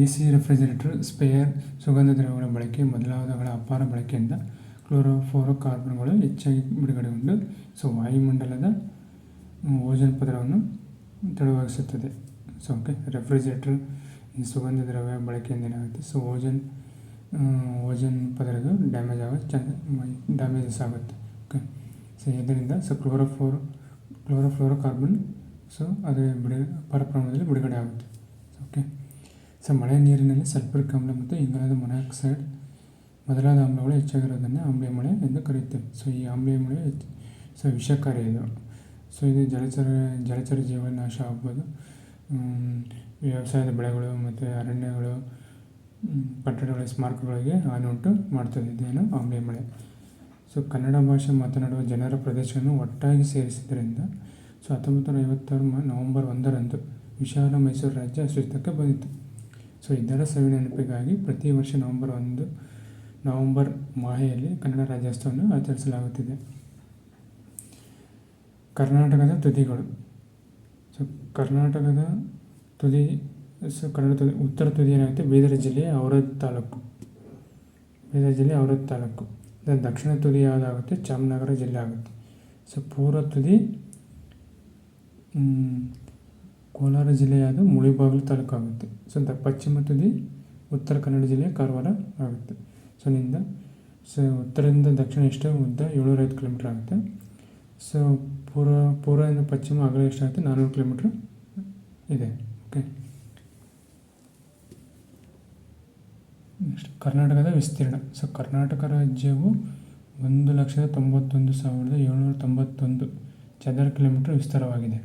AC, refrigerator, spare, ಸುಗಂಧ ದ್ರವ್ಯಗಳ ಬಳಕೆ ಮೊದಲಾದವುಗಳ ಅಪಾರ ಬಳಕೆಯಿಂದ ಕ್ಲೋರೋಫ್ಲೋರೋಕಾರ್ಬನ್ಗಳು ಹೆಚ್ಚಾಗಿ ಬಿಡುಗಡೆಗೊಂಡು ವಾಯುಮಂಡಲದ ಓಜೋನ್ ಪದರವನ್ನು ತೆಳುವಾಗಿಸುತ್ತದೆ. ಓಕೆ, ರೆಫ್ರಿಜರೇಟರ್ ಈ ಸುಗಂಧ ದ್ರವ್ಯ ಬಳಕೆಯಿಂದ ಏನಾಗುತ್ತೆ, ಓಜೋನ್ ಪದರದ್ದು ಡ್ಯಾಮೇಜಸ್ ಆಗುತ್ತೆ. ಓಕೆ, ಇದರಿಂದ ಕ್ಲೋರೋಫ್ಲೋರೋಕಾರ್ಬನ್ ಅದು ಅಪಾರ ಪ್ರಮಾಣದಲ್ಲಿ ಬಿಡುಗಡೆ ಆಗುತ್ತೆ. ಓಕೆ, ಮಳೆ ನೀರಿನಲ್ಲಿ ಸಲ್ಫರಿಕ್ ಆಮ್ಲ ಮತ್ತು ಇಂಗಾಲದ ಮೊನಾಕ್ಸೈಡ್ ಮೊದಲಾದ ಆಮ್ಲಗಳು ಹೆಚ್ಚಾಗಿರೋದನ್ನು ಆಮ್ಲೀಯ ಮಳೆ ಎಂದು ಕರೆಯುತ್ತೇವೆ. ಈ ಆಮ್ಲೀಯ ಮಳೆ ವಿಷಕಾರಿ ಇದು. ಇದು ಜಲಚರ ಜೀವನಾಶ ಆಗ್ಬೋದು, ವ್ಯವಸಾಯದ ಬೆಳೆಗಳು ಮತ್ತು ಅರಣ್ಯಗಳು, ಕಟ್ಟಡಗಳ ಸ್ಮಾರಕಗಳಿಗೆ ಹಾನಿ ಉಂಟು ಮಾಡ್ತದೆ. ಇದೇನು ಆಮ್ಲೀಯ ಮಳೆ. ಕನ್ನಡ ಭಾಷೆ ಮಾತನಾಡುವ ಜನರ ಪ್ರದೇಶವನ್ನು ಒಟ್ಟಾಗಿ ಸೇರಿಸಿದ್ದರಿಂದ 1956 ನವೆಂಬರ್ 1ರಂದು ವಿಶಾಲ ಮೈಸೂರು ರಾಜ್ಯ ಅಸ್ತಿತ್ವಕ್ಕೆ ಬಂದಿತು. ಇದರ ಸವಿ ನೆನಪಿಗಾಗಿ ಪ್ರತಿ ವರ್ಷ ನವೆಂಬರ್ ಮಾಹೆಯಲ್ಲಿ ಕನ್ನಡ ರಾಜ್ಯೋತ್ಸವವನ್ನು ಆಚರಿಸಲಾಗುತ್ತಿದೆ. ಕರ್ನಾಟಕದ ತುದಿಗಳು. ಕರ್ನಾಟಕದ ತುದಿ ಉತ್ತರ ತುದಿ ಏನಾಗುತ್ತೆ, ಬೀದರ್ ಜಿಲ್ಲೆಯ ಔರಾದ್ ತಾಲೂಕು. ದಕ್ಷಿಣ ತುದಿ ಯಾವುದಾಗುತ್ತೆ, ಚಾಮರಾಜನಗರ ಜಿಲ್ಲೆ ಆಗುತ್ತೆ. ಪೂರ್ವ ತುದಿ ಕೋಲಾರ ಜಿಲ್ಲೆಯಾದ ಮುಳಬಾಗಿಲು ತಾಲೂಕು ಆಗುತ್ತೆ. ಪಶ್ಚಿಮ ತುದಿ ಉತ್ತರ ಕನ್ನಡ ಜಿಲ್ಲೆಯ ಕಾರವಾರ ಆಗುತ್ತೆ. ಉತ್ತರದಿಂದ ದಕ್ಷಿಣ ಎಷ್ಟು ಉದ್ದ 705 ಕಿಲೋಮೀಟರ್ ಆಗುತ್ತೆ. ಪೂರ್ವದಿಂದ ಪಶ್ಚಿಮ ಅಗಲ ಎಷ್ಟಾಗುತ್ತೆ, 400 ಕಿಲೋಮೀಟರ್ ಇದೆ. ಓಕೆ, ನೆಕ್ಸ್ಟ್ ಕರ್ನಾಟಕದ ವಿಸ್ತೀರ್ಣ. ಕರ್ನಾಟಕ ರಾಜ್ಯವು 1,91,791 ಚದರ ಕಿಲೋಮೀಟರ್ ವಿಸ್ತಾರವಾಗಿದೆ.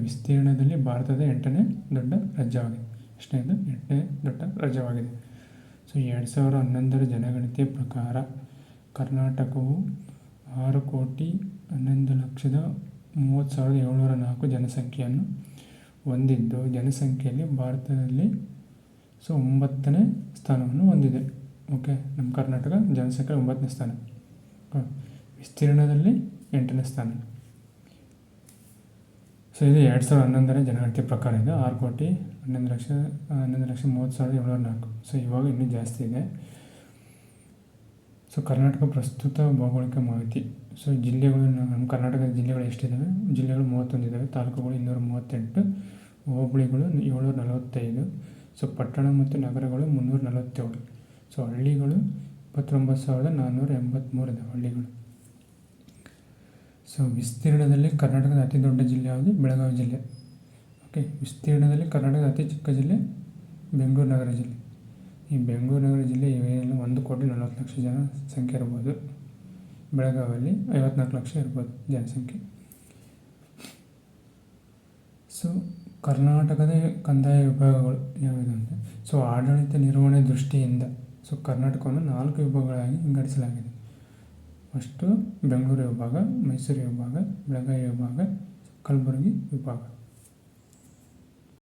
ವಿಸ್ತೀರ್ಣದಲ್ಲಿ ಭಾರತದ 8ನೇ ದೊಡ್ಡ ರಾಜ್ಯವಾಗಿದೆ. 8ನೇ ದೊಡ್ಡ ರಾಜ್ಯವಾಗಿದೆ. 2011ರ ಜನಗಣತಿಯ ಪ್ರಕಾರ ಕರ್ನಾಟಕವು 6,11,30,704 ಜನಸಂಖ್ಯೆಯನ್ನು ಹೊಂದಿದ್ದು, ಜನಸಂಖ್ಯೆಯಲ್ಲಿ ಭಾರತದಲ್ಲಿ 9ನೇ ಸ್ಥಾನವನ್ನು ಹೊಂದಿದೆ. ಓಕೆ, ನಮ್ಮ ಕರ್ನಾಟಕ ಜನಸಂಖ್ಯೆ 9ನೇ ಸ್ಥಾನ, ವಿಸ್ತೀರ್ಣದಲ್ಲಿ 8ನೇ ಸ್ಥಾನ. ಇದು 2011ರ ಜನಗಣತಿ ಪ್ರಕಾರ ಇದೆ. 6,11,30,704. ಇವಾಗ ಇನ್ನೂ ಜಾಸ್ತಿ ಇದೆ. ಕರ್ನಾಟಕ ಪ್ರಸ್ತುತ ಭೌಗೋಳಿಕ ಮಾಹಿತಿ. ಜಿಲ್ಲೆಗಳು, ನಮ್ಮ ಕರ್ನಾಟಕದ ಜಿಲ್ಲೆಗಳು ಎಷ್ಟಿದ್ದಾವೆ? ಜಿಲ್ಲೆಗಳು 31 ಇದ್ದಾವೆ. ತಾಲೂಕುಗಳು 238, ಹೋಬಳಿಗಳು 745, ಪಟ್ಟಣ ಮತ್ತು ನಗರಗಳು 347, ಹಳ್ಳಿಗಳು 29,483 ಇದ್ದಾವೆ ಹಳ್ಳಿಗಳು. ವಿಸ್ತೀರ್ಣದಲ್ಲಿ ಕರ್ನಾಟಕದ ಅತಿ ದೊಡ್ಡ ಜಿಲ್ಲೆ ಯಾವುದು? ಬೆಳಗಾವಿ ಜಿಲ್ಲೆ. ಓಕೆ, ವಿಸ್ತೀರ್ಣದಲ್ಲಿ ಕರ್ನಾಟಕದ ಅತಿ ಚಿಕ್ಕ ಜಿಲ್ಲೆ ಬೆಂಗಳೂರು ನಗರ ಜಿಲ್ಲೆ. ಈ ಬೆಂಗಳೂರು ನಗರ ಜಿಲ್ಲೆ 1,40,00,000 ಜನಸಂಖ್ಯೆ ಇರ್ಬೋದು. ಬೆಳಗಾವಿಯಲ್ಲಿ 54 ಲಕ್ಷ ಇರ್ಬೋದು ಜನಸಂಖ್ಯೆ. ಕರ್ನಾಟಕದ ಕಂದಾಯ ವಿಭಾಗಗಳು ಯಾವುವು ಅಂದರೆ, ಆಡಳಿತ ನಿರ್ವಹಣೆ ದೃಷ್ಟಿಯಿಂದ ಕರ್ನಾಟಕವನ್ನು 4 ವಿಭಾಗಗಳಾಗಿ ವಿಂಗಡಿಸಲಾಗಿದೆ. ಫಸ್ಟು ಬೆಂಗಳೂರು ವಿಭಾಗ, ಮೈಸೂರು ವಿಭಾಗ, ಬೆಳಗಾವಿ ವಿಭಾಗ, ಕಲಬುರಗಿ ವಿಭಾಗ.